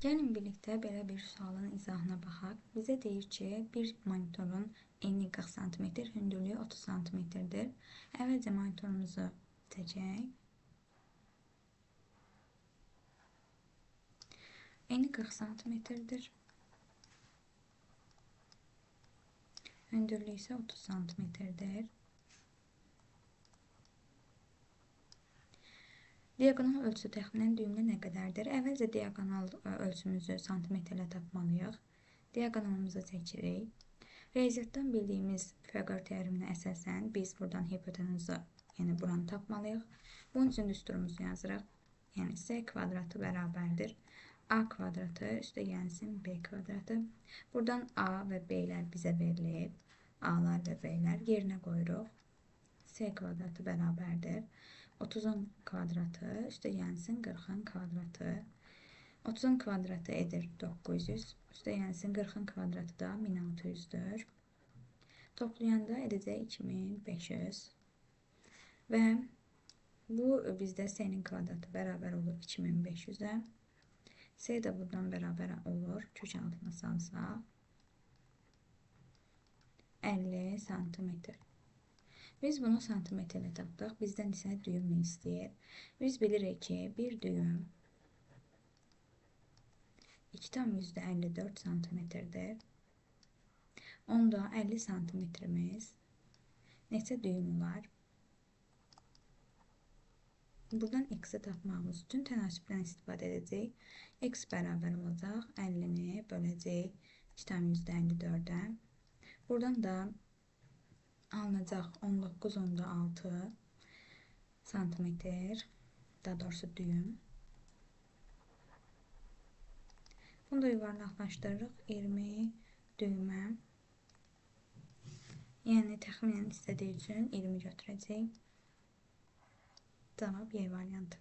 Gəlin birlikdə belə bir sualın izahına baxaq. Bizə deyir ki, bir monitorun eni 40 sm, hündürlüyü 30 sm-dir. Əvvəlcə monitorumuzu seçək. Eni 40 sm-dir. Hündürlüyü isə 30 sm-dir. Diaqonal ölçüsü təxminən düyümlə nə qədərdir? Əvvəlcə diaqonal ölçümüzü santimetrlə tapmalıyıq. Diaqonalımızı seçirik. Riyaziyyatdan bildiyimiz Pifaqor teoreminə əsasən biz buradan hipotenuzu, yəni buranı tapmalıyıq. Bunun üçün düsturumuzu yazırıq. Yəni s kvadratı bərabərdir a kvadratı üstə gəlsin b kvadratı. Buradan a və b'lər bizə verilib. A'lar və b'lər yerinə qoyuruq. S kvadratı bərabərdir 30-un kvadratı üstə gəlsin 40-ın kvadratı. 30-un kvadratı edir 900. Üstə gəlsin 40-ın kvadratı da 1600-dür. Toplayanda edəcək 2500. Və bu bizdə s-nin kvadratı bərabər olur 2500-ə. S də buradan bərabər olur. Kök altına salsaq 50 sm. Biz bunu santimetrlə tapdıq. Bizdən isə düyümlə istəyir. Biz bilirik ki, bir düyüm 2,54 sm-dir. Onda 50 sm-imiz neçə düyüm var? Buradan x-i tapmağımız üçün tənasübdən istifadə edəcək. X bərabər olacaq 50-ni böləcək 2,54-ə. Buradan da alınacaq 19,6 santimetr, daha doğrusu düyüm. Bunu da yuvarlaqlaşdırırıq 20 düymə. Yəni təxminən istədiyi üçün 20 götürəcək. Cavab Y variantı.